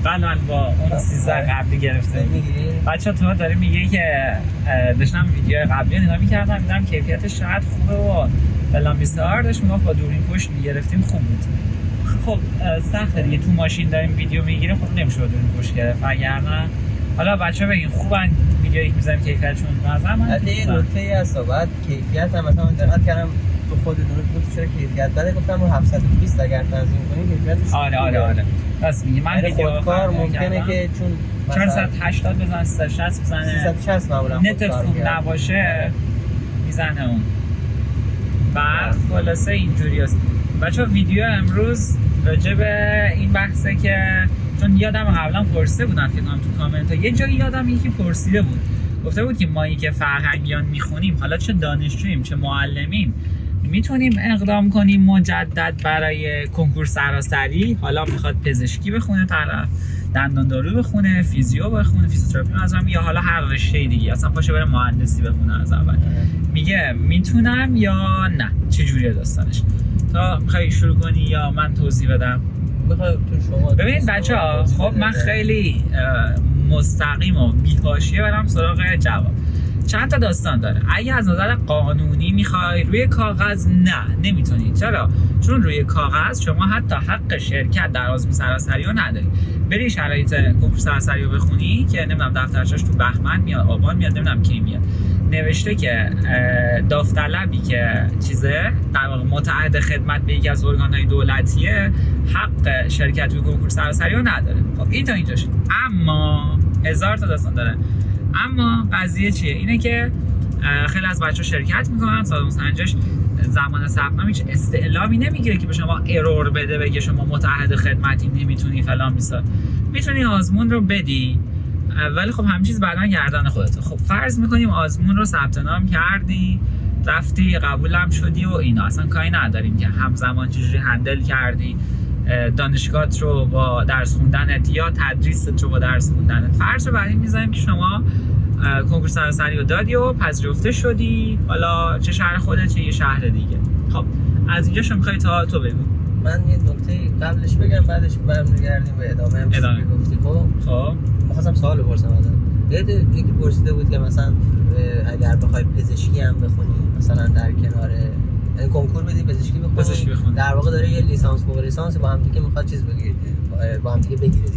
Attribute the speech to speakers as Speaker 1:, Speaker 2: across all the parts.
Speaker 1: بله من با اون 13 قبلی گرفته. بچه تو داری میگه که داشتم ویدیو قبلی نگاه میکردم دیدم کیفیتش چقدر خوبه و فلان بیستار داشت میگفت با دوربین پشت میگرفتیم خوب بود. خب سخته دیگه تو ماشین داریم ویدیو میگیریم خب نمیشه با دوربین پشت گرفت وگرنه حالا بچه‌ها بگین خوبن ویدیویی که می‌ذاریم کیفیتشون مثلا من
Speaker 2: یه نکته هست بعد کیفیت هم مثلا من دقت کردم تو خود دونه بود چرا کیفیت بده گفتم رو 720 اگر تنظیم کنی کیفیتش
Speaker 1: آره راست میگی من ویدیو
Speaker 2: کار ممکنه که چون
Speaker 1: 480 بزنه 360 بزنه
Speaker 2: 360 معمولا
Speaker 1: نت خوب نباشه میزنه اون بعد خلاصه اینجوری است. بچه‌ها ویدیو امروز راجع به این بحثه که چون یادم قبلا پرسیده بودن فکر کنم تو کامنت ها یه جایی یادم یکی پرسیده بود گفته بود که مایی که فرهنگیان میخونیم حالا چه دانشجوییم چه معلمیم میتونیم اقدام کنیم مجدد برای کنکور سراسری حالا میخواد پزشکی بخونه طرف دنداندارو بخونه فیزیو بخونه فیزیوتراپی مثلا یا حالا هر رشته دیگه اصلا پاشه بره مهندسی بخونه از اول میگه میتونم یا نه چه جوریه داستانش تا میخوای شروع کنی یا من توضیح بدم ببینید بچه‌ها خب من خیلی مستقیم و بی‌حاشیه برم سراغ جواب چند تا داستان داره اگه از نظر قانونی میخوای روی کاغذ نه نمیتونی چرا چون روی کاغذ شما حتی حق شرکت در آزمون سراسری رو نداری بری شرایط کنکور سراسری رو بخونی که نمیدونم دفترچش تو بهمن میاد آبان میاد نمیدونم کی میاد نوشته که داوطلبی که چیزه در واقع متعهد خدمت به یکی از ارگان‌های دولتیه حق شرکت توی کنکور سراسری رو نداره خب این تا اینجا شد اما هزار تا داستان داره اما قضیه چیه اینه که خیلی از بچه‌ها شرکت میکنن سازمان سنجش زمان ثبت‌نام هیچ استعلامی نمیگیره که به شما ارور بده بگه شما متعهد خدمتی نمیتونی فلان بیسار میتونی آزمون رو بدی ولی خب همه چیز بعداً گردن خودته خب فرض میکنیم آزمون رو ثبت نام کردی رفتی قبولم شدی و اینا اصلا کاری نداریم که همزمان چجوری هندل کردی دانشگاهت رو با درس خوندنت یا تدریست رو با درس خوندنت فرض رو بعدی میذاریم که شما کنکور سراسری رو دادی و پذیرفته شدی حالا چه شهر خودت چه یه شهر دیگه خب از اینجا شما میخوای تا تو بگو
Speaker 2: من یه نکته قبلش بگم بعدش برمیگردیم به ادامه هم چیزی گفتی خب می‌خواستم سوال بپرسم ازت یکی پرسیده بود که مثلا اگر بخوای پزشکی هم بخونی مثلا در کنار این کنکور بدی پزشکی بخونی در واقع داره یه لیسانس فوق لیسانس با هم دیگه میخواد چیز بگیره با هم دیگه بگیره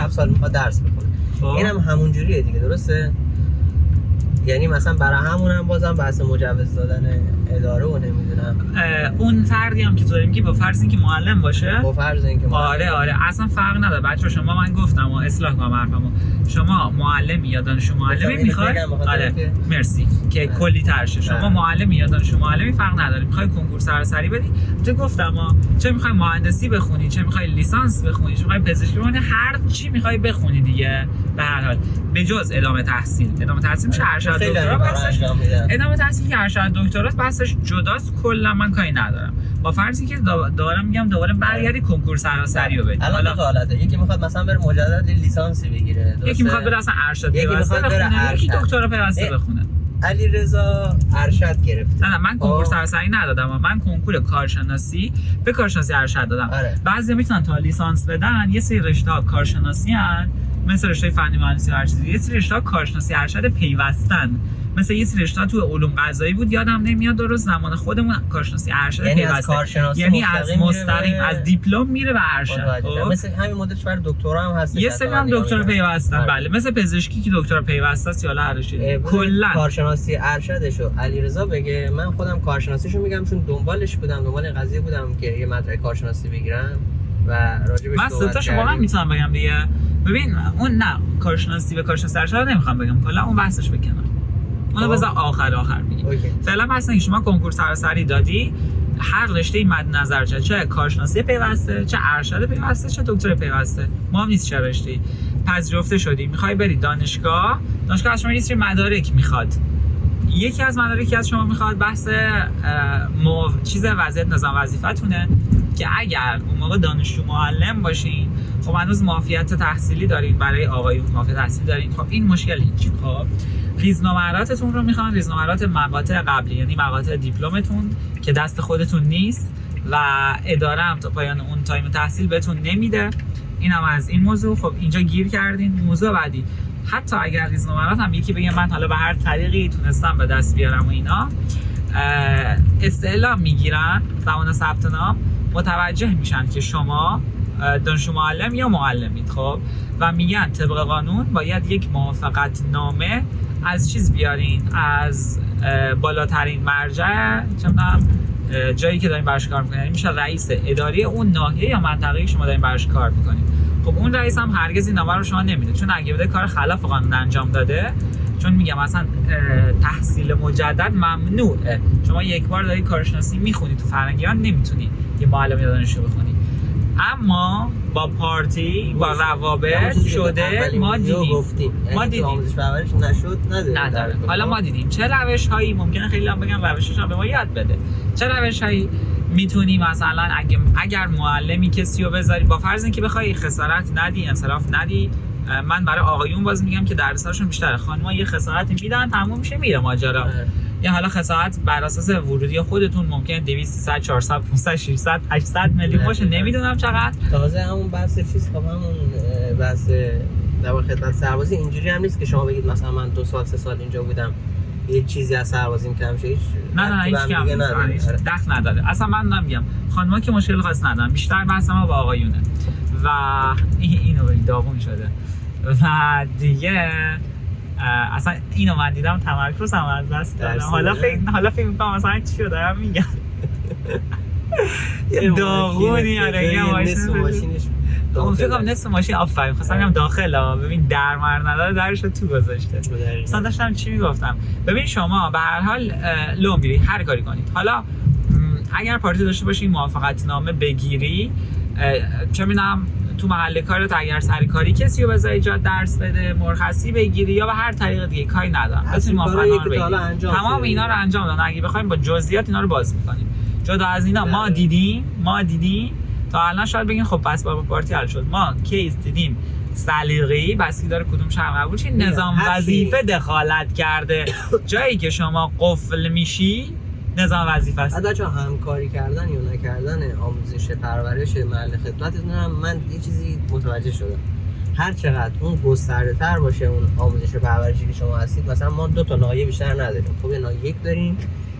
Speaker 2: 6 سال میخواد درس بخونه اینم همون جوریه دیگه درسته یعنی مثلا برای همونم بازم بحث مجوز دادن اداره و نمیدونم
Speaker 1: اون فردی هم که تو میگی با فرض اینکه معلم باشه
Speaker 2: با فرض اینکه
Speaker 1: آره اصلا فرق نداره بچه‌ها شما من گفتم و اصلاح کنم حرفمو شما معلمی یا دانش معلمی میخوای آره مرسی که کلی تر شه شما معلمی یا دانش معلمی فرق نداره میخوای کنکور سراسری بدی تو گفتم چه میخوای مهندسی بخونی چه میخوای لیسانس بخونی چه میخوای پزشکی بخونی هر چی میخوای بخونی دیگه به هر حال به جز ادامه تحصیل میشه ارشد دکترا بحثش ادامه تحصیل که ارشد دکترا بحثش جداست کلا من کاری ندارم با فرضی که دارم میگم دوباره برگردی کنکور سراسری رو بدی
Speaker 2: حالا حالته یکی میخواد مثلا بره مجدد لیسانسی بگیره
Speaker 1: یکی میخواد بره اصلا ارشد پیوسته بخونه یکی دکترا پیوسته بخونه
Speaker 2: علیرضا ارشد گرفت
Speaker 1: نه من کنکور سراسری ندادم من کنکور کارشناسی به کارشناسی ارشد دادم بعضیا میتونن تا لیسانس بدن یه سری رشته‌ها کارشناسی ان مثل رشته فنی مهندسی هر چیزی یه سری رشته‌ها کارشناسی ارشد پیوستن مثل یه سری رشته تو علوم غذایی بود یادم نمیاد درست زمان خودمون کارشناسی ارشد پیوسته
Speaker 2: یعنی
Speaker 1: از مستقیم از دیپلم میره به ارشد
Speaker 2: مثل همین مدلش برای دکترا هم هست
Speaker 1: یه سری هم دکترا پیوستن بله مثل پزشکی که دکترا پیوسته است یا هر رشته کلا
Speaker 2: کارشناسی ارشدشو علیرضا بگه من خودم کارشناسیشو میگم چون دنبالش بودم دنبال قضیه بودم که یه مدرک کارشناسی بگیرم و راجبش
Speaker 1: صحبت کردم واقعا میتونم بگم دیگه ببین اون نه کارشناسی به کارشناسی ارشد نمیخوام بگم کلا اون بحثش بکنم اونو بذار آخر میگیم فعلا بس اینکه شما کنکور سراسری دادی هر رشته‌ای مد نظر چه کارشناسی پیوسته چه ارشد پیوسته چه دکترا پیوسته مهم نیست چه رشته‌ای پذیرفته شدی میخوای بری دانشگاه از شما یه سری مدارک میخواد یکی از مدارکی از شما میخواد بحث چیز وضعیت نظام وظیفتونه که اگر اون موقع دانشجو معلم باشین خب هنوز معافیت تحصیلی دارین برای آقایون معافیت تحصیلی دارین خب این مشکل هیچ خب ریزنمراتتون رو میخوان ریزنمرات مقاطع قبلی یعنی مقاطع دیپلمتون که دست خودتون نیست و اداره هم تا پایان اون تایم تحصیل بهتون نمیده اینم از این موضوع. خب اینجا گیر کردین. موضوع بعدی، حتی اگر ریز نمرات هم یکی بگه من حالا به هر طریقی تونستم به دست بیارم و اینا، استعلام میگیرن زمان ثبت نام، متوجه میشن که شما دانشجو معلم یا معلمید. خب و میگن طبق قانون باید یک موافقت نامه از چیز بیارین، از بالاترین مرجع، جایی که دارین براش کار میکنین، یعنی میشه رئیس اداری اون ناحیه یا منطقه‌ای که شما دارین براش کار میکنین. خب اون رئیس هم هرگز این نامه رو شما نمیده، چون اگه بده کار خلاف قانون انجام داده. چون میگم مثلا تحصیل مجدد ممنوعه، شما یک بار داری کارشناسی میخونی تو فرنگیان نمیتونی یه معلم یا دانشجو بخونی. اما با پارتی با روابط شده، ما دیدیم
Speaker 2: آموزش پرورش نشد نداره.
Speaker 1: حالا ما دیدیم چه روش هایی ممکنه، خیلی هم بگم روشش هم به ما یاد بده، چه روش هایی میتونی مثلا اگر معلمی کسی رو بذاری، با فرض اینکه بخوای خسارت ندی، انصراف ندی. من برای آقایون باز میگم که درساشون بیشتره، خانم‌ها یه خسارتی میدن تموم میشه میره ماجرا. یا حالا خسارت بر اساس ورودی خودتون ممکنه 200 300 400 500 600 800 میلیون باشه، نمیدونم چقدر.
Speaker 2: تازه همون بحث چیز، خب همون بحث در خدمت سربازی اینجوری هم نیست که شما بگید مثلا من 2 سال 3 سال اینجا بودم یه چیزی از سربازیم کم شه.
Speaker 1: نه هیچ کم دخل نداره. اصلا من نمیگم خانم‌ها که مشکل خاص ندارن، بیشتر بحث ما با آقایونه و اینو داغون شده. و دیگه اصلا اینو من دیدم تمرکزم از دست دادم. حالا فکر می‌کنم مثلا چی رو دارم میگم. داغونی نصف ماشین آفرین خواستم بگم داخل ببین در نداره، درش رو تو گذاشته. مثلا داشتم چی میگفتم، ببین شما به هر حال لو میری هر کاری کنید. حالا اگر پارتی داشته باشی موافقت نامه بگیری، چه میدونم تو محل کارت اگر سرکاری کسی رو بذاری جا درس بده، مرخصی بگیری یا به هر طریق دیگه کاری ندارم، بتونی موافقت نامه بگیری. تمام اینا رو انجام دادن. اگه بخوایم با جزئیات اینا رو باز می‌کنیم. جدا از اینا ما دیدیم تا الان شاید بگین خب پس با پارتی حل شد. ما کیس دیدیم سلیقه‌ای بسیار داره کدوم شهر قبول چی نظام وظیفه دخالت کرده. جایی که شما قفل میشی نظام وظیفه است.
Speaker 2: حتی چون همکاری کردن یا نکردن آموزش پرورش محل خدمتتون هم من یه چیزی متوجه شدم. هر چقدر اون گسترده‌تر باشه اون آموزش پرورشی که شما هستید، مثلا ما 2 تا ناحیه بیشتر نداریم. خب یه ناحیه 1 داریم،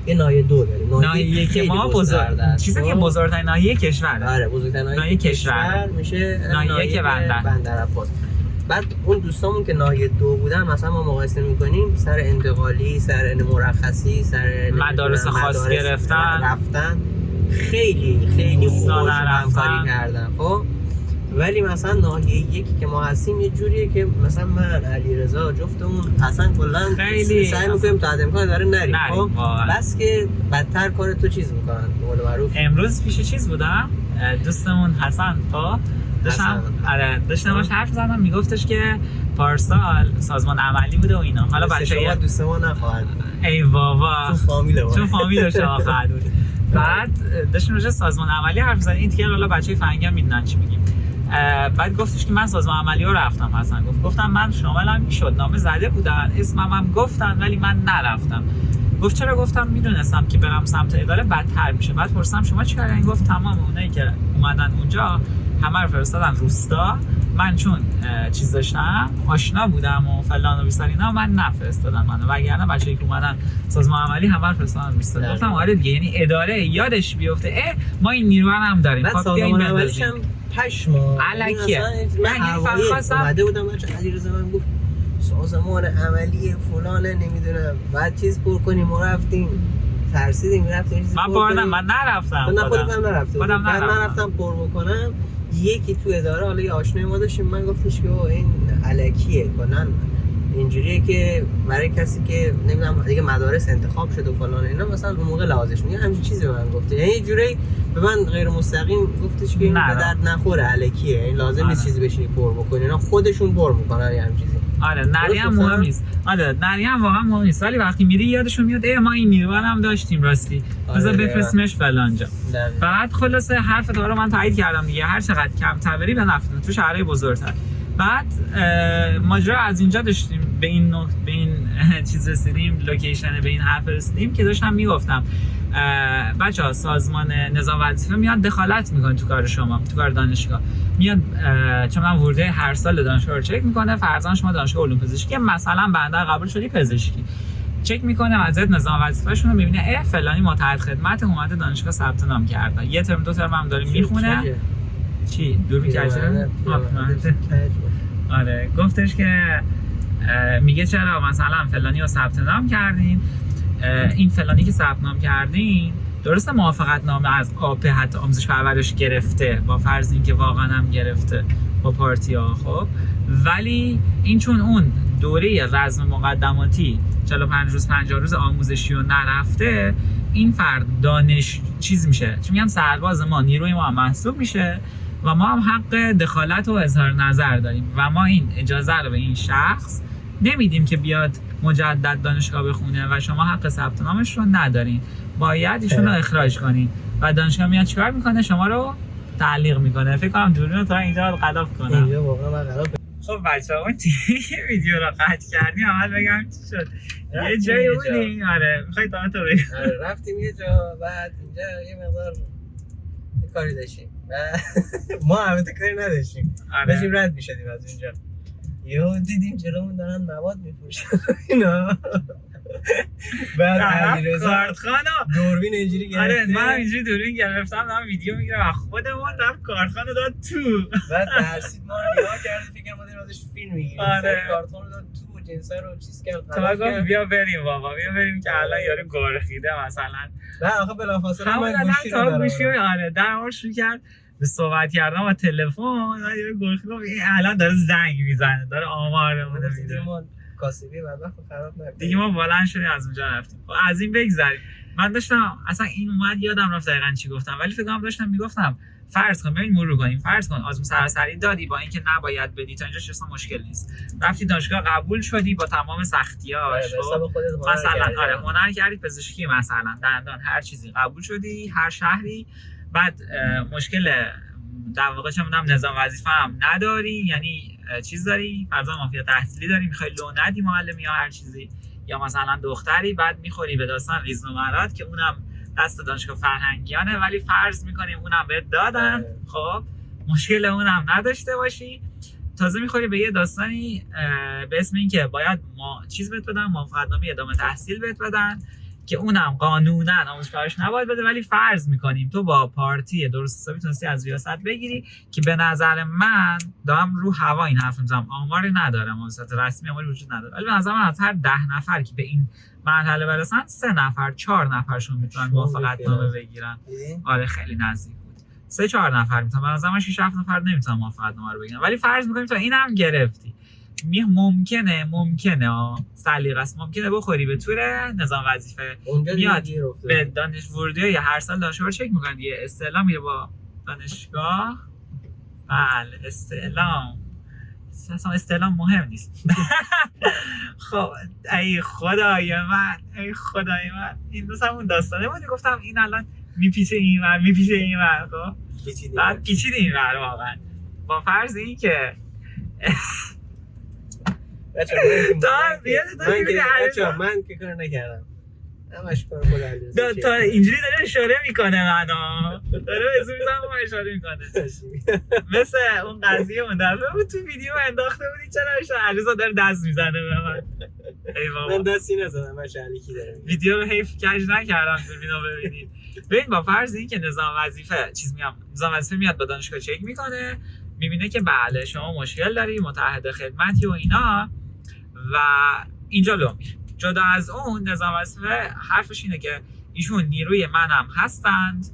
Speaker 2: یه ناحیه 2 داریم.
Speaker 1: ناحیه که ما بزرگ چیزی که بزرگترین ناحیه کشور.
Speaker 2: آره بزرگترین ناحیه کشور میشه ناحیه که بندر عباس. بعد اون دوستامون که ناحیه 2 بودن مثلا ما مقایسه می‌کنیم سر انتقالی، سر مرخصی، سر
Speaker 1: مدارس خاص
Speaker 2: رفتن خیلی خوب همکاری کردن. خب ولی مثلا ناحیه 1 که ما هستیم یه جوریه که مثلا من علیرضا جفتمون اصلا کلا سعی می‌کنیم تا حد امکان داره نریم. خب بس که بدتر کار تو چیز می‌کنن به قول معروف.
Speaker 1: امروز پیش چیز بودم، دوستمون حسن داشتم باش حرف زدم، میگفتش که پارسال سازمان عملی بوده و اینا. حالا
Speaker 2: بچه‌ها دوست ما نخواهد
Speaker 1: ای بابا چون فامیل شما خواهد بود. بعد داشتیم راجع سازمان عملی حرف زدیم. این دیگه حالا بچه‌های فرنگی هم میدونن چی میگیم. بعد گفتش که من سازمان عملی رو رفتم. حسن گفتم من شاملم میشد، نامه زده بودن، اسمم هم گفتن ولی من نرفتم. گفت چرا؟ گفتم میدونستم که برم سمت اداره بدتر میشه. بعد پرسیدم شما چیکار کردین؟ گفت تمام اونایی که اومدن اونجا همه رو فرستادن روستا، من چون چیز داشتم آشنا بودم و فلان و بیسار اینا من نفرستادن منو، وگرنه بچه‌ای که اومدن سازمان عملی همه رو فرستادن روستا. گفتم آره دیگه، یعنی اداره یادش بیفته ما این نیرو هم داریم.
Speaker 2: خب سازمان عملیش هم پشما
Speaker 1: الکیه. من فقط خواستم
Speaker 2: اومده بودم بچه علیرضا من گفت سازمان عملی فلان نمیدونم بعد چیز پر کنیم و رفتیم ترسیدیم رفتیم چیزی
Speaker 1: من نرفتم.
Speaker 2: من خودم نرفتم. من رفتم پر بکنم. یکی تو اداره حالا یه آشنای ما داشتیم، من گفتش که این الکیه کنن اینجوریه که برای کسی که نمیدونم دیگه مدارس انتخاب شده و فلان اینا مثلا اون موقع لازمش میگه همین چیزی به من گفته، یعنی یه جوری به من غیر مستقیم گفتش که این به درد نخوره الکیه، این لازم نیست چیزی بشینی پر بکنی، اینا خودشون پر میکنن یه همین چیزی.
Speaker 1: آره نری هم مهم نیست. آره نری هم واقعا مهم نیست، ولی وقتی میری یادشون میاد ما این نیروان هم داشتیم راستی بذار بفرستیمش فلان جا. بعد خلاصه حرف تو رو من تایید کردم دیگه، هر چقدر کمتر بری به نفع تو شهرهای بزرگتر. بعد ماجرا از اینجا داشتیم به این چیز رسیدیم، لوکیشن به این حرف رسیدیم که داشتم میگفتم بچه‌ها سازمان نظام وظیفه میاد دخالت میکنه تو کار شما، تو کار دانشگاه. میاد چون من ورودی هر سال دانشگاه رو چک میکنه. فرضاً شما دانشگاه علوم پزشکی مثلا بنده قبول شدی پزشکی، چک میکنه ازت نظام وظیفه‌شون رو، میبینه فلانی متعهد خدمت اومده دانشگاه ثبت نام کرده، یه ترم دو ترم هم داره میخونه. چی دور می‌کرده؟ آره گفتش که میگه چرا مثلا فلانی رو ثبت نام کردین، این فلانی که ثبت نام کردین درسته موافقت نامه از آپ حتی آموزش پرورش گرفته، با فرض اینکه واقعا هم گرفته با پارتیا، خب ولی این چون اون دوره رزم مقدماتی 45 روز 50 روز آموزشی رو نرفته، این فرد دانش چیز میشه، چون میگن سرباز ما نیروی ما محسوب میشه و ما هم حق دخالت و اظهار نظر داریم و ما این اجازه رو به این شخص نمیدیم که بیاد مجدد دانشگاه بخونه و شما حق ثبت نامش رو ندارین، باید ایشون رو اخراج کنین و دانشگاه میاد چیکار میکنه؟ شما رو تعلیق میکنه. فکر کنم دوربین رو تا اینجا غلاف کنم.
Speaker 2: اینجا واقعا من غلاف.
Speaker 1: خب بچه‌ها اون ویدیو رو قطع کردیم، اول بگم چی شد. یه جایی بودیم، آره میخوای تا تو بگی.
Speaker 2: آره رفتیم یه جا، بعد اینجا یه مقدار کاری داشتیم ما البته کاری نداشتیم، داشتیم رد میشدیم از اونجا، یهو دیدیم جلومون دارن مواد میفروشن اینا. بعد علیرضا کارخانه دوربین اینجوری گرفت.
Speaker 1: آره من اینجوری دوربین گرفتم، دارم ویدیو میگیرم، خودمون رفت کارخانه داد تو.
Speaker 2: بعد درسید ما رو نگاه کرد، فکر کنم ما داریم ازش فیلم میگیریم.
Speaker 1: آره
Speaker 2: کارخانه داد تو، جنسا رو چیز کرد.
Speaker 1: تا گفت بیا بریم بابا، بیا بریم که الان یارو گرخیده مثلا.
Speaker 2: نه آخه بلافاصله من گوشی رو
Speaker 1: دارم. گوشی آره درمون شروع کرد به صحبت کردن با تلفن، یارو گرخید گفت این الان داره زنگ میزنه، داره آمارمون میده.
Speaker 2: کاسبی بعد خراب نکنه
Speaker 1: دیگه ما بلند شدیم از اونجا رفتیم. از این بگذریم، من داشتم اصلا این اومد یادم رفت دقیقاً چی گفتم، ولی فکر کنم داشتم میگفتم فرض کن ببین مرور کنیم، فرض کن آزمون سراسری دادی با اینکه نباید بدی، تا اینجا اصلا مشکل نیست، رفتی دانشگاه قبول شدی با تمام سختیاش، مثلا آره هنر کردی، پزشکی مثلا دندان، هر چیزی قبول شدی، هر شهری، بعد مشکل در واقع چه میدونم نظام وظیفه هم نداری، یعنی چیز داری، فرضاً مافیا تحصیلی داری، میخوای لو ندی معلمی یا هر چیزی، یا مثلا دختری، بعد میخوری به داستان ریزم و مراد که اونم دست دانشگاه فرهنگیانه، ولی فرض میکنیم اونم بهت دادن، خب مشکل اونم نداشته باشی، تازه میخوری به یه داستانی به اسم این که باید چیز بهت بدن، موافقتنامه ادامه تحصیل بهت بدن که اونم قانونا آموزش پرورش نباید بده، ولی فرض میکنیم تو با پارتی درست حسابی تونستی از ریاست بگیری، که به نظر من دارم رو هوا این حرف میزنم، آماری ندارم، واسط رسمی آماری وجود نداره، ولی به نظر من از هر 10 نفر که به این مرحله برسن 3 نفر 4 نفرشون میتونن موافقتنامه بگیرن. آره خیلی نزدیک بود، 3-4 نفر میتونن، به نظر من 6-7 نفر نمیتونن موافقتنامه رو بگیرن، ولی فرض میکنیم تو اینم گرفتی، ممکنه سلیقه است، ممکنه بخوری به تور نظام وظیفه، میاد به دانش ورودی یا هر سال دانشگاه رو چک میکنن دیگه، استعلام میره با دانشگاه. بله استعلام، اصلا استعلام مهم نیست. خب ای خدای من این دوست همون داستانه بود، گفتم این الان میپیچه این ور، خب بعد پیچیده این ور واقعا، با فرض این که
Speaker 2: من که کار نکردم، همش کار خود علیرضا
Speaker 1: تا اینجوری داره اشاره میکنه، منو داره میزنم و اشاره میکنه، مثل اون قضیه اون دفعه بود تو ویدیو انداخته بودی چرا علیرضا داره دست میزنه به من. ای بابا
Speaker 2: من دستی نزدم، من شریکی داره
Speaker 1: ویدیو رو حیف کج نکردم دوربینو ببینید. ببین با فرض این که نظام وظیفه نظام وظیفه میاد با دانشگاه چک میکنه، میبینه که بله شما مشکل داری، متعهد خدمتی و اینا، و اینجا لو میره. جدا از اون نظام وظیفه حرفش اینه که ایشون نیروی منم هستند،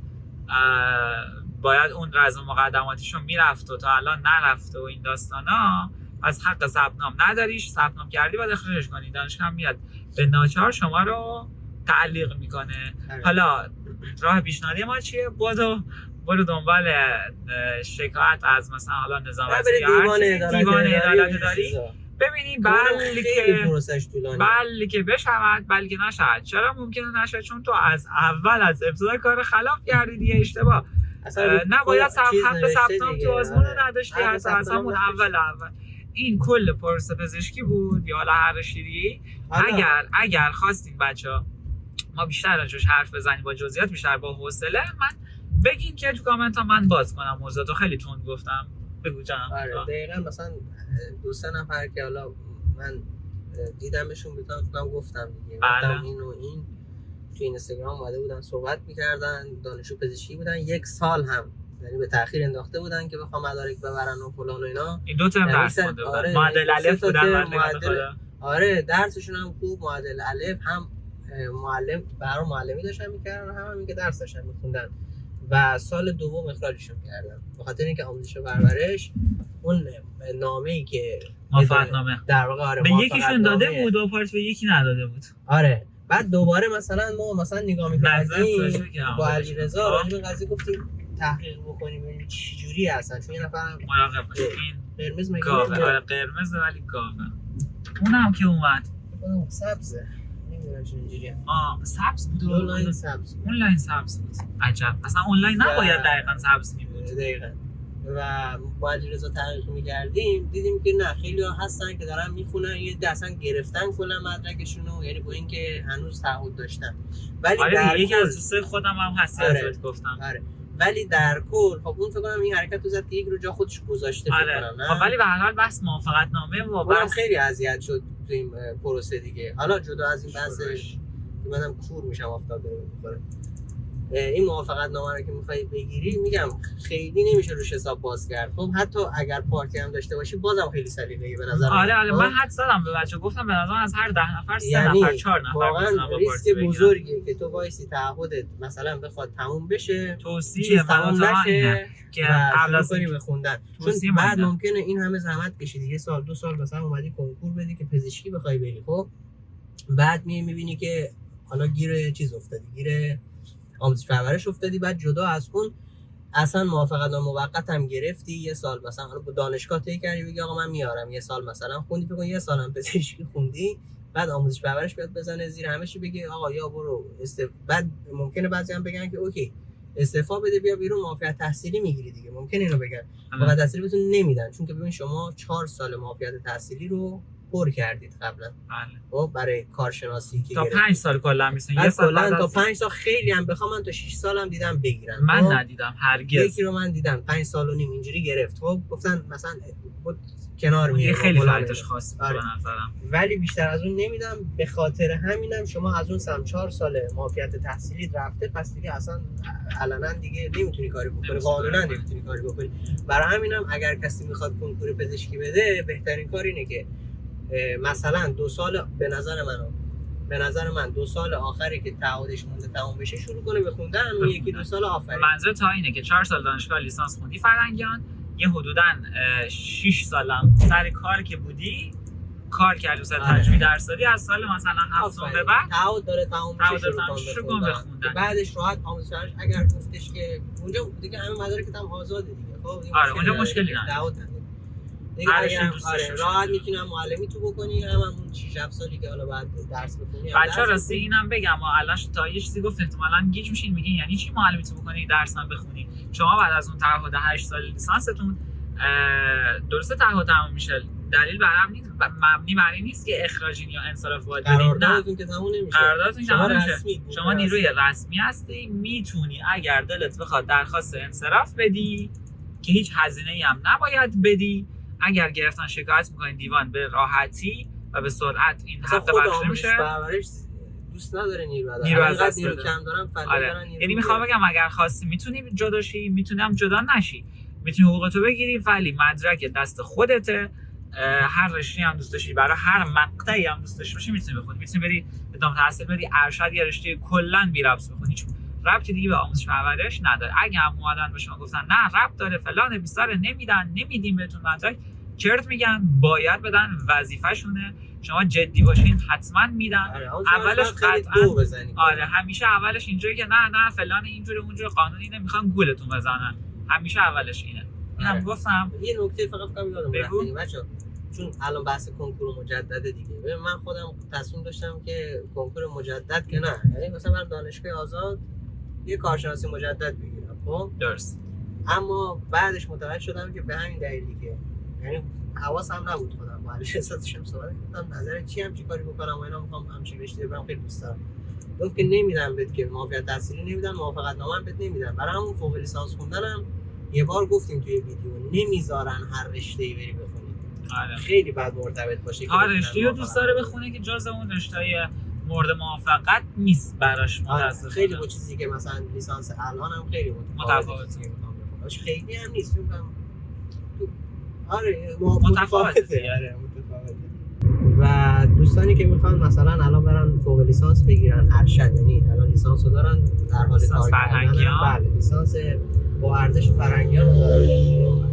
Speaker 1: باید اون رزم مقدماتیشون میرفت و تا الان نرفته و این داستانا، از حق ثبت نام نداریش، ثبت نام کردی باید اخراجش کنی، دانشگاه میاد به ناچار شما رو تعلیق میکنه. حالا راه پیشنهادی ما چیه؟ برو دنبال شکایت از مثلا حالا نظام وظیفه دیوان عدالت داری، ببینی بله که بشود بلکه نشود. چرا ممکنه نشود؟ چون تو از اول از ابتدای کار خلاف کردی دیگه، اشتباه نباید حق ثبت نام تو آزمون رو نداشتی، از همون اول این کل پروسه پزشکی بود یا حالا هر شیری. اگر خواستین بچه‌ها ما بیشتر راجعش حرف بزنیم با جزئیات بیشتر با حوصله. من بگین که تو کامنت ها من باز کنم موضوعاتو. خیلی تند گفتم. بگو جانم.
Speaker 2: آره دقیقاً مثلا 2-3 نفر که حالا من دیدمشون بودم گفتم دیگه گفتم این و این تو اینستاگرام اومده بودن صحبت می‌کردن، دانشجو پزشکی بودن، 1 سال هم یعنی به تأخیر انداخته بودن که بخوام مدارک ببرن و فلان و اینا.
Speaker 1: این 2 ترم درس خونده بودن. معدل الف بودن.
Speaker 2: آره درسشون هم خوب، معدل الف هم معلم برای معلمی داشتن می‌کردن، هم این که درس داشتن می‌خوندن و سال دوم اخراجشون کردن به خاطر اینکه آموزش و پرورش اون نامه‌ای که
Speaker 1: موافقتنامه
Speaker 2: در واقع آره
Speaker 1: به یکیشون داده بود و پارت به یکی نداده بود.
Speaker 2: آره بعد دوباره مثلا ما نگاه می‌کردیم با علیرضا راجع به قضیه گفتیم تحقیق بکنیم ببینیم چه جوری هستن، چون یه نفر
Speaker 1: مراقب باشید. این
Speaker 2: قرمز مگه
Speaker 1: آره قرمز ولی گاوه. اونم که اومد
Speaker 2: سبزه نمیدونم چه اینجوریه.
Speaker 1: سبز بود.
Speaker 2: اونلاین سبز.
Speaker 1: اونلاین سبز بود. عجب. اصلا اونلاین نباید دقیقاً سبز می‌بود.
Speaker 2: دقیقاً. و با علیرضا تحقیق می‌کردیم دیدیم که نه خیلی‌ها هستن که دارن میخونن، یه دستن گرفتن کلا مدرکشون رو، یعنی با اینکه هنوز تعهد داشتن. ولی
Speaker 1: در یکی از دوستای خودم هم هستی ازت گفتم.
Speaker 2: آره. ولی در کل خب اون فکر کنم این حرکت رو زد که یک رو جا خودش گذاشته فکر کنم نه.
Speaker 1: خب ولی به هر حال بس موافقتنامه و
Speaker 2: بس خیلی اذیت شد تو این پروسه دیگه. حالا جدا از این بحثش که منم کور میشم آفتاب می‌خوره. این موافقتنامه رو که می‌خوای بگیری میگم خیلی نمیشه روش حساب باز کرد. خب حتی اگر پارتی هم داشته باشی بازم خیلی سلیقه‌ای به نظر من.
Speaker 1: آره من حد زدم به بچه‌ها گفتم به نظر از هر 10 نفر 3 نفر 4 نفر
Speaker 2: واقعا ریسک بزرگیه که تو وایسی تعهدت مثلا بخواد تموم بشه،
Speaker 1: توصیه تموم نشه که قبل از
Speaker 2: اینکه بخوندن، چون بعد ممکنه این همه زحمت کشیدی 1 سال 2 سال مثلا اومدی کنکور بدی که پزشکی بخوای بری، خب بعد میبینی که حالا گیر چیز افتادی، گیر آموزش پرورش افتادی، بعد جدا از اون اصلا موافقتنامه موقت هم گرفتی 1 سال مثلا با دانشگاه طی کردی بگی آقا من میارم 1 سال مثلا خوندی، فکر کن 1 سال هم پزشکی خوندی، بعد آموزش پرورش بیاد بزنه زیر همه چی بگی آقا یا برو بعد ممکنه بعضی هم بگن که اوکی استعفا بده بیا بیرون معافیت تحصیلی میگیری دیگه، ممکنه اینو بگن معافیت تحصیلی بهتون نمیدن چون که ببین شما 4 سال معافیت تحصیلی رو پر کردید قبلا.
Speaker 1: بله.
Speaker 2: خب برای کارشناسی که
Speaker 1: تا 5 سال کلا میسن
Speaker 2: یه سال بعد تا 5 سال خیلی هم بخوام من تا 6 سالم دیدم بگیرن.
Speaker 1: من ندیدم هرگز.
Speaker 2: یکی رو من دیدم 5 سال و نیم اینجوری گرفت. خب گفتن مثلا کنار میره
Speaker 1: خیلی فرقش خاص بود به نظرم.
Speaker 2: ولی بیشتر از اون نمیدم، به خاطر همینم شما از اون سم 4 سال معافیت تحصیلی رفته پس دیگه اصلا علنا دیگه نمیتونی کاری بکنی، قانونا نمیتونی کاری بکنی. برای همینم اگر کسی میخواد کنکور پزشکی بده بهترین کار اینه که مثلا 2 سال به نظر من 2 سال آخری که تعهدش مونده تموم بشه شروع کنه به خوندن و 1-2 سال آخری.
Speaker 1: منظور تا اینه که 4 سال دانشگاه لیسانس خوندی فرنگیان، یه حدوداً 6 سالم سر کار که بودی کار کردی سر تجربی درس دادی، از سال مثلا 7 به بعد
Speaker 2: تعهد داره تموم بشه شروع کنه بخوندن. بعدش راحت آموزش اگر گفتش که اونجا دیگه همه مدارکت هم آزاده دیگه. خب
Speaker 1: آره اونجا مشکلی نداره.
Speaker 2: راحت میتونم معلمی تو بکنی هم اون 6-7 سالی که حالا بعد درس بخونی.
Speaker 1: بچه‌ها راستی اینم بگم الان تا یه چیزی گفت احتمالاً گیج میشین میگین یعنی چی معلمی تو بکنی درس هم بخونی؟ شما بعد از اون تعهد 8 سال لیسانستون درسته تعهد تموم میشه، دلیل بر هم نیست، مبنی بر این نیست که اخراجین یا انصراف باید بدین.
Speaker 2: قراردادتون که تموم نمیشه.
Speaker 1: قراردادتون تموم نمیشه. شما نیروی رسمی هستی، میتونی اگر دلت بخواد درخواست انصراف بدی که هیچ هزینه‌ای هم نباید بدی. اگر گرفتن شکایت میکنین دیوان به راحتی و به سرعت این حق بخشیده میشه.
Speaker 2: دوست نداره نیرو کم دارن
Speaker 1: آره. یعنی میخوام بگم اگر خواستی میتونی جدا شی، میتونی هم جدا نشی، میتونی حقوقتو بگیری ولی مدرک دست خودته. هر رشته هم دوست داشتی برای هر مقطعی هم دوست داشتی میتونی بخونی، میتونی بری ادامه تحصیل بدی ارشد یا رشته کلا بی ربط بخونی، چون ربطی دیگه به آموزش پرورش نداره. اگه هم اومدن به شما گفتن نه ربط داره فلان بیسار نمیدیم بهتون مدرک، چرت میگن، باید بدن، وظیفه‌شونه. شما جدی باشین حتما میدن. اولش قطعا همیشه اولش اینجوری که نه فلان اینجوری اونجوری قانونی نمیخوان گولتون بزنن، همیشه اولش اینه. اینم گفتم.
Speaker 2: یه نکته فقط یادم رفت بچه‌ها، چون الان بحث کنکور مجدد دیگه، من خودم تصمیم داشتم که کنکور مجدد که نه، یعنی مثلا من دانشگاه آزاد یه کارشناسی مجدد بگیرم. خب
Speaker 1: درست.
Speaker 2: اما بعدش متوجه شدم که به همین دلیلی که یعنی حواسم نبود خودم با علیش حساتشم صحبت کردم نظر چی هم چی کاری بکنم و اینا، میخوام همچین رشته برم خیلی دوست دارم. گفت که نمیدن بهت، که موافقت تحصیلی نمیدن، موافقت نامه هم بهت نمیدن. برای همون فوق لیسانس خوندنم یه بار گفتیم توی ویدیو نمیذارن هر رشته‌ای بری بخونی.
Speaker 1: آره.
Speaker 2: خیلی بعد مرتبط باشه که
Speaker 1: هر رشته‌ای رو دوست داره بخونه که جز اون رشته‌های مورد موافقت نیست براش. متأسفانه
Speaker 2: خیلی با چیزی که مثلا لیسانس الان هم خیلی متفاوته. خیلی هم نیست میگم. آره متفاوته. آره متفاوته. و دوستانی که میخوان مثلا الان برن فوق لیسانس بگیرن ارشد، یعنی الان لیسانس رو دارن در حال کار کردن، بله لیسانس با ارزش فرهنگیان رو دارن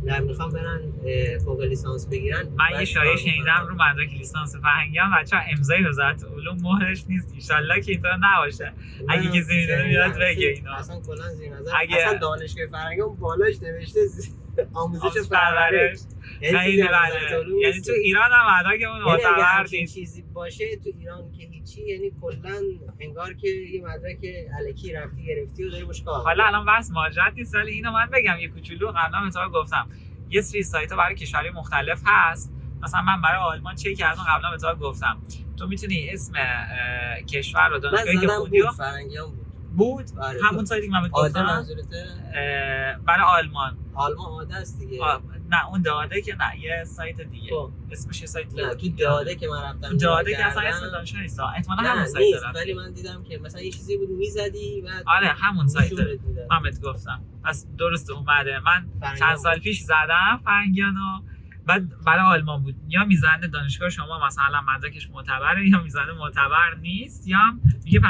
Speaker 2: و میخوام برن فوق لیسانس بگیرن.
Speaker 1: من یه شایعه شنیدم رو مدرک لیسانس فرهنگیان بچه‌ها امضای وزارت علوم مهرش نیست. ان شاءالله که اینطور نباشه. اگه کسی میدونه میاد بگه اینا.
Speaker 2: اصلا کلا زیر نظر اصلا دانشگاه فرهنگیان بالاش نوشته آموزش پرورش.
Speaker 1: خیلی بده. یعنی تو ایران هم مدرکمون معتبر نیست.
Speaker 2: چیزی باشه تو ایران که هیچی، یعنی کلا انگار که یه مدرک الکی رفتی گرفتی و داری باش کار.
Speaker 1: حالا الان بس ماجرات نیست، ولی اینو من بگم یه کوچولو قبلا مثلا گفتم یه سری سایت‌ها برای کشورهای مختلف هست. مثلا من برای آلمان چک کردم، قبلا مثلا گفتم تو میتونی اسم کشور رو دانشگاهی که خوندی رو
Speaker 2: فرهنگیان
Speaker 1: بود همون سایتی که من گفتم برای آلمان
Speaker 2: عاده است دیگه.
Speaker 1: نه اون داده که نه، یه سایت دیگه اسمش یه سایت
Speaker 2: نه تو داده که من رفتم
Speaker 1: داده که اصلا اسم دانشگاه نیست، احتمالاً همون سایت داره.
Speaker 2: ولی من دیدم که مثلا یه چیزی بود میزدی بعد
Speaker 1: آره همون سایت داره. من بهت گفتم پس درست اومده. من چند سال پیش زدم فرهنگیانو، بعد برای آلمان بود. یا میزنه دانشگاه شما مثلا مدرکش معتبره، یا میزنه معتبر نیست، یا میگه 50-50.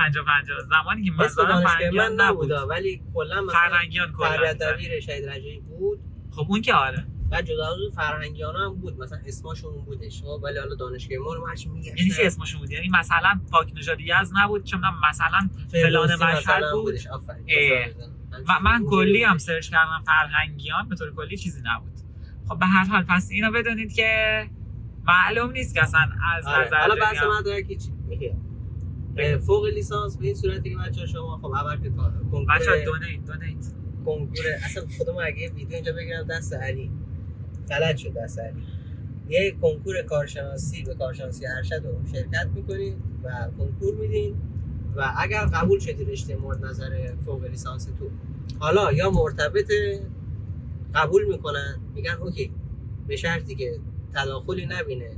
Speaker 1: زمانی که من زدم فرهنگیان نبود،
Speaker 2: ولی کلا مثلا
Speaker 1: فرهنگیان کلا
Speaker 2: دبیر شهید رجایی بود.
Speaker 1: خب اون که آره،
Speaker 2: بعد جدا از فرهنگیان هم بود، مثلا اسمشون بودش، ولی حالا دانشگاه ما رو هرچی میگه
Speaker 1: یعنی چه اسمشون بود؟ یعنی مثلا پاک نژاد یزد نبود، چه میدونم مثلا فلان مشهد بود. من کلی هم سرچ کردم فرهنگیان، به طور کلی چیزی نبود. خب به هر حال پس اینو بدونید که معلوم نیست که اصلا از نظر
Speaker 2: حالا بحث مدرکی چی میگه فوق لیسانس به این صورتی که بچه‌ها شما خب اول که کنکور
Speaker 1: بچه‌ها دونیت
Speaker 2: کنکور اصلا خودم اگه ویدیو اینجا بگیرم دست علی غلط شد، دست علی یه کنکور کارشناسی به کارشناسی ارشد رو شرکت میکنید و کنکور میدین و اگر قبول شدی رشته مورد نظر فوق لیسانس تو، حالا یا مرتبط قبول میکنن میگن اوکی به شرطی که تداخلی نبینه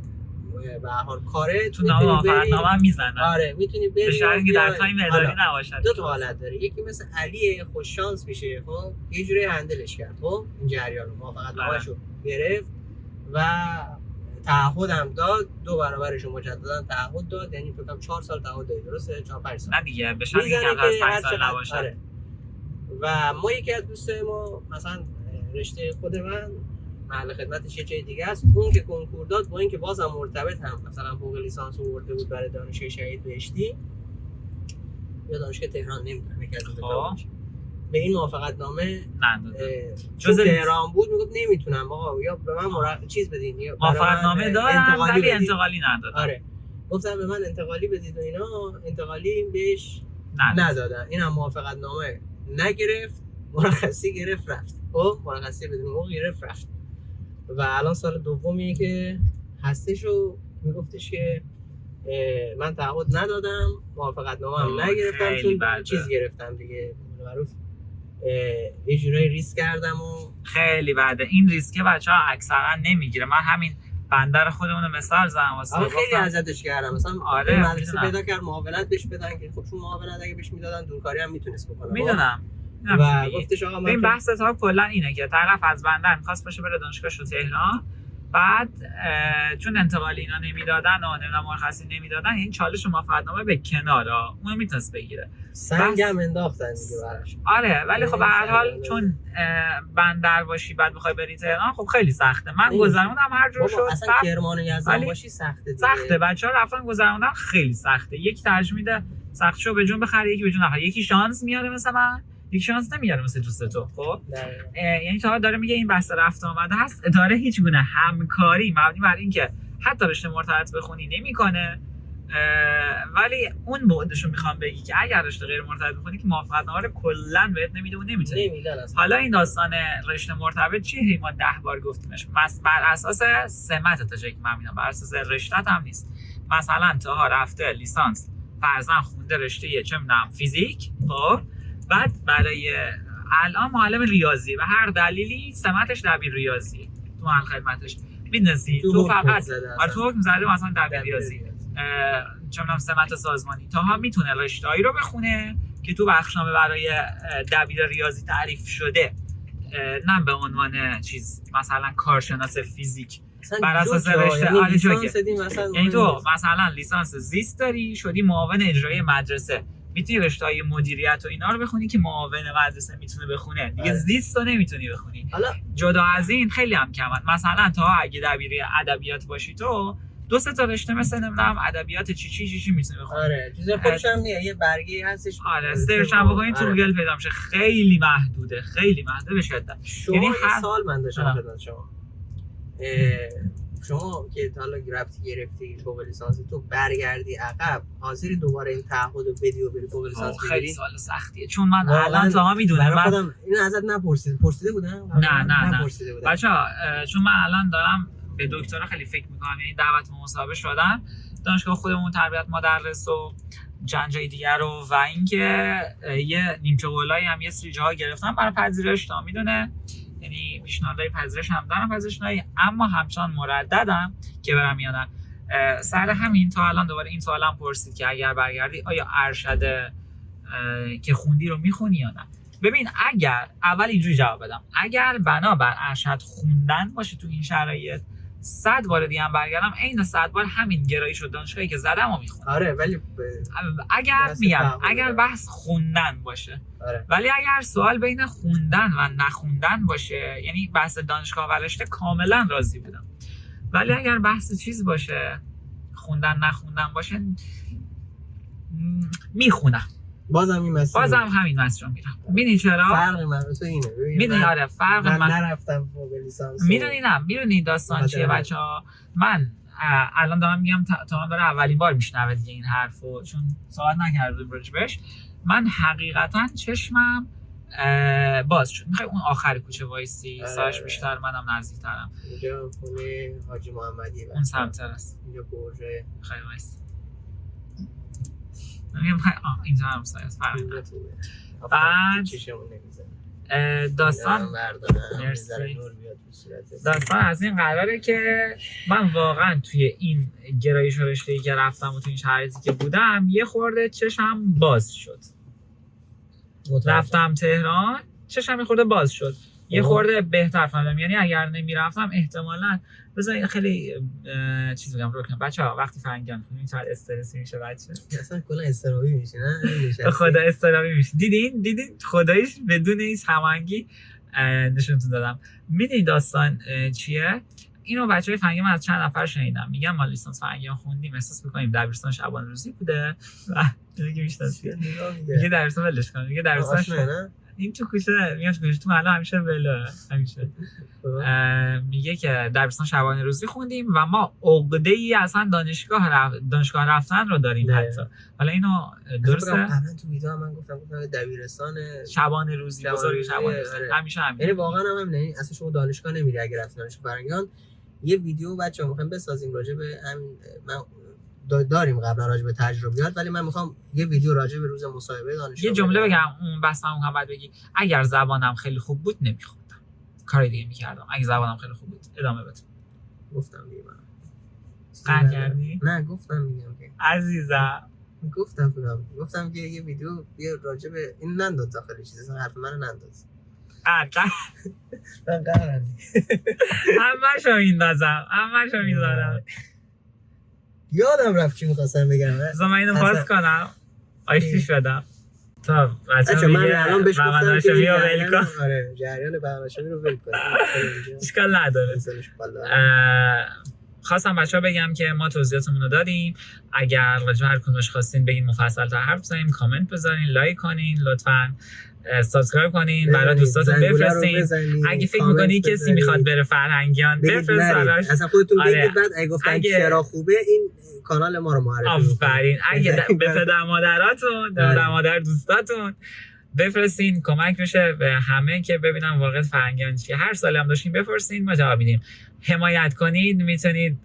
Speaker 2: به هر حال کاره
Speaker 1: تو نامه میزنن.
Speaker 2: آره میتونی بری
Speaker 1: به شرطی که در تایم اداری نباشد.
Speaker 2: دو تا حالت داره، یکی مثل علی خوش شانس میشه، خب یه جوری هندلش کرد، خب این جریان رو موافقت نامه‌شو گرفت و تعهد هم داد، 2 برابرش رو مجددا تعهد داد، یعنی فکر کنم 4 سال تعهد داد، درسته 4-5 سال
Speaker 1: نه دیگه، به شرطی که از 5 سال نباشه.
Speaker 2: آره. و ما یکی از دوستای ما مثلا رشته خود من محل خدمتش یه جای دیگه است، اون که کنکور داد با اینکه بازم مرتبط هم مثلا فوق لیسانس آورده بود برای دانشگاه شهید بهشتی یا دانشگاه تهران، نمیدونم یکی از دو به این موافقت نامه جز تهران بود، میگفت نمیتونم آقا یا به من چیز بدین یا
Speaker 1: موافقت نامه دارم ولی انتقالی ندادن.
Speaker 2: آره گفتم به من انتقالی بدید و اینا، انتقالی بهش ندادن. اینم موافقت نامه نگرفت، مرخصی گرفت رفت. خب مرخصی بدون موقع گرفت رفت و الان سال دومیه که هستش و میگفتش که من تعهد ندادم، موافقت نامه هم نگرفتم، چون چیز گرفتم دیگه معروف یه جورایی ریسک کردم و
Speaker 1: خیلی بعد این ریسکه بچه‌ها اکثرا نمیگیره. من همین بندر خودمون مثال زدم واسه
Speaker 2: خیلی اذیتش کردم مثلا. آره مدرسه پیدا کرد معاونت بهش بدن که خب چون معاونت اگه بهش میدادن دورکاری هم میتونست بکنه.
Speaker 1: میدونم
Speaker 2: و گفتش آقا من
Speaker 1: این بحث تا کلا اینه که طرف از بندر می‌خواست باشه بره دانشگاهش تهران، بعد چون انتقالی اینا نمیدادن و نمیدونم مرخصی نمیدادن، این چالش موافقتنامه به کنارا اون میتونست بگیره،
Speaker 2: سنگم انداختن دیگه براش.
Speaker 1: آره ولی خب به هر حال چون بندر باشی بعد بخوای بری تهران خب خیلی سخته. من گذروندم هر جور شد،
Speaker 2: اصلا کرمان و یزدان باشی سخته دیگه.
Speaker 1: سخته بچه‌ها رفتن گذروندن خیلی سخته. یک ترجمه میده سختشو به جون بخره، یکی به جون نخره، یکی شانس میاره مثلا من، یک شانس نمیاره مثل دوست تو. خب یعنی تا داره میگه این بحث رفت آمده هست، اداره هیچ گونه همکاری مبنی بر این که حتی رشته مرتبط بخونی نمیکنه، ولی اون بعدشو میخوام بگی که اگر رشته غیر مرتبط بخونی که موافقتنامه رو کلا بهت نمیده و نمیتونی. حالا این داستان رشته مرتبط چیه؟ ما 10 بار گفتیمش، بر اساس سمت تا جایی که من میدونم بر اساس رشته‌ت هم نیست. مثلا تا رفته لیسانس فرضاً خونده رشته چه می‌دونم فیزیک، خب بعد برای الان معلم ریاضی و هر دلیلی سمتش دبیر ریاضی تو محل خدمتش می‌دونستی تو فقط تو حکم زده مثلا دبیر ریاضی چه می‌دونم سمت سازمانی تا میتونه رشته‌ای رو بخونه که تو بخشنامه برای دبیر ریاضی تعریف شده، نه به عنوان چیز مثلا کارشناس فیزیک بر اساس رشته یعنی تو مثلا لیسانس زیست داری شدی معاون اجرایی مدرسه میتونی رشته‌های مدیریت و اینا رو بخونی که معاون مدرسه میتونه بخونه دیگه. زیست رو نمیتونی بخونی.
Speaker 2: حالا
Speaker 1: جدا از این خیلی هم کمن، مثلا تا اگه دبیر ادبیات باشی تو 2-3 تا رشته مثلا نمیدونم ادبیات چی میتونی بخونی.
Speaker 2: آره چیز خوبش هم نیه یه برگه هستش.
Speaker 1: آره سرچ هم بکنید تو گوگل پیدا میشه. خیلی محدوده به شدت.
Speaker 2: یعنی هر سال من داشتم خدمت شما که حالا گرفتی فوق لیسانس تو برگردی عقب حاضری دوباره این تعهد رو بدی و بری فوق لیسانس بگیری؟
Speaker 1: خیلی سوال سختیه چون من الان تا میدونم من
Speaker 2: خودم اینو ازت پرسیده بودم.
Speaker 1: نه بچه‌ها چون من الان دارم به دکترا خیلی فکر میکنم، یعنی دعوت به مصاحبه شدم دانشگاه خودمون تربیت مدرس و جنجای دیگر رو و اینکه یه نیمچه قولایی هم یه سری جاها گرفتم برای پذیرش تا میدونه، یعنی پیشنهادهای پذیرش هم دارم پذیرش‌های، اما همچنان مرددم که برم یا نه. سر همین تا الان دوباره این سوالم پرسید که اگر برگردی آیا ارشد که خوندی رو میخونی یا نه. ببین اگر اول اینجوری جواب بدم، اگر بنابر ارشد خوندن باشه تو این شرایط 100 بار دیگه هم برگردم عین 100 بار همین گرایش و دانشگاهی که زدم و میخونم.
Speaker 2: آره ولی
Speaker 1: اگر بحث خوندن باشه.
Speaker 2: آره.
Speaker 1: ولی اگر سوال بین خوندن و نخوندن باشه، یعنی بحث دانشگاه و رشته کاملا راضی بودم، ولی اگر بحث چیز باشه خوندن نخوندن باشه میخونم.
Speaker 2: بازم
Speaker 1: همین مسیر رو میرم. میدونی چرا؟
Speaker 2: فرق من تو اینه.
Speaker 1: میدونی آره فرق من
Speaker 2: نرفتم فوق لیسانس.
Speaker 1: میدونی داستان چیه بچه‌ها؟ من الان دارم میگم تا من داره اولین بار میشنوه دیگه این حرفو، چون صحبت نکردم راجبش. من حقیقتا چشمم باز شد. میخوای اون آخر کوچه وایسی سایش بیشتر منم نزدیک‌ترم.
Speaker 2: اینجا خونه حاجی محمدی
Speaker 1: اون سمت است.
Speaker 2: اینجا برج
Speaker 1: خیلی وایس. میگم اینجا هم سایه فرق. بعد داستان از این قراره که من واقعا توی این گرایش و رشته‌ای که رفتم و توی این شرایطی که بودم یه خورده چشم باز شد. رفتم تهران چشم یه خورده باز شد، یه خورده بهتر فهمیدم. یعنی اگر نمیرفتم احتمالاً بذارید خیلی چیز بگم رو کنم بچه‌ها، وقتی فرنگیان کنیم چقدر استرسی میشه بچه.
Speaker 2: اصلا کلا استرابی میشه نه؟
Speaker 1: خدا استرابی میشه. دیدین خداییش بدون هیچ هماهنگی نشونتون دادم. میدونی داستان چیه؟ اینو بچهای فرنگی من از چند نفر شنیدم میگم ما لیسانس فرنگیان خوندیم احساس می‌کنیم دبیرستان شبانه روزی بوده و دیگه میشناسی دیگه دبیرستان ولش کن دیگه دبیرستان این تو کوچه میاد تو محله همیشه ولا همیشه میگه که دبیرستان شبانه روزی خوندیم و ما عقده‌ای اصلا دانشگاه رفتن رو داریم حتی. حالا اینو درسته
Speaker 2: قبلا تو ویدیو من گفتم دبیرستان
Speaker 1: شبانه روزی بزرگ شبانه روزی همیشه همین.
Speaker 2: یعنی واقعا هم نه اصلا شما دانشگاه نمیری اگه رفتی دانشگاه فرنگیان. یه ویدیو بچه‌ها می‌خوایم بسازیم راجع به همین، من داریم قبلا راجع به تجربیات، ولی من میخوام یه ویدیو راجع به روز مصاحبه دانشگاه.
Speaker 1: یه جمله بگم اون بحثم هم بعد بگی اگر زبانم خیلی خوب بود نمیخوندم، کار دیگه میکردم. اگه زبانم خیلی خوب بود ادامه بده.
Speaker 2: گفتم دیگه من
Speaker 1: قطع کردی؟
Speaker 2: نه گفتم میگم که
Speaker 1: عزیزم
Speaker 2: گفتم که یه ویدیو بیا راجع به این ننداز داخل چیز، اصلا حرف منو ننداز. من قهرم
Speaker 1: همشو میذارم.
Speaker 2: یادم رفت چی می‌خواستم بگم.
Speaker 1: من اینو پاس کنم. آیشتی شدم. تا
Speaker 2: بچه‌ها من الان بهش گفتم که
Speaker 1: ول کن.
Speaker 2: آره جریان برنامه‌شمی رو ول کن.
Speaker 1: اشکال نداره. خواستم بچه‌ها بگم که ما توضیحاتمون رو دادیم. اگر راجع به هر کدومش خواستین بگین مفصل‌تر حرف بزنیم، کامنت بذارین، لایک کنین، لطفاً سابسکرایب کنین، برای دوستاتون بفرستین. اگه فکر می‌کنی کسی میخواد بره فرهنگیان بفرست براش.
Speaker 2: اصلا خودتون بگید بعد اگه گفتن چرا خوبه این کانال ما رو معرفی کنید.
Speaker 1: آفرین. اگه به پدر مادراتون، پدر مادر دوستاتون بفرستین، کمک میشه به همه که ببینن واقعا فرهنگیان چیه. هر سالی هم داشتین بپرسین ما جواب میدیم. حمایت کنید، میتونید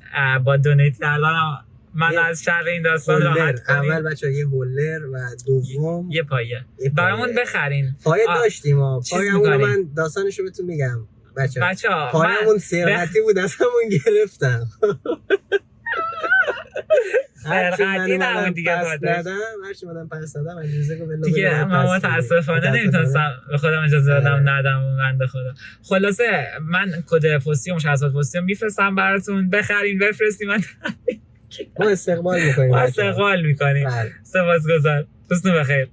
Speaker 1: با دونیت الان من از شر این داستان راحت کنیم.
Speaker 2: اول بچه‌ها یه هولر و دوم
Speaker 1: یه پایه برامون بخرین.
Speaker 2: پایه داشتیم ها. پایه‌مون من داستانشو بهتون میگم بچه‌ها. پایه‌مون سرقتی بود از همون گرفتن.
Speaker 1: سرقتی نبود دیگه
Speaker 2: هرچی مدام پس دادم اجازه کو بلا
Speaker 1: دیگه من متاسفانه نمیتونستم به خودم اجازه ندم اون بنده خدا. خلاصه من کد پستی و مشخصات پستی رو میفرستم براتون، بخرین بفرستین، من
Speaker 2: ما استقبال میکنیم.
Speaker 1: سپاسگزار. روزتون بخیر.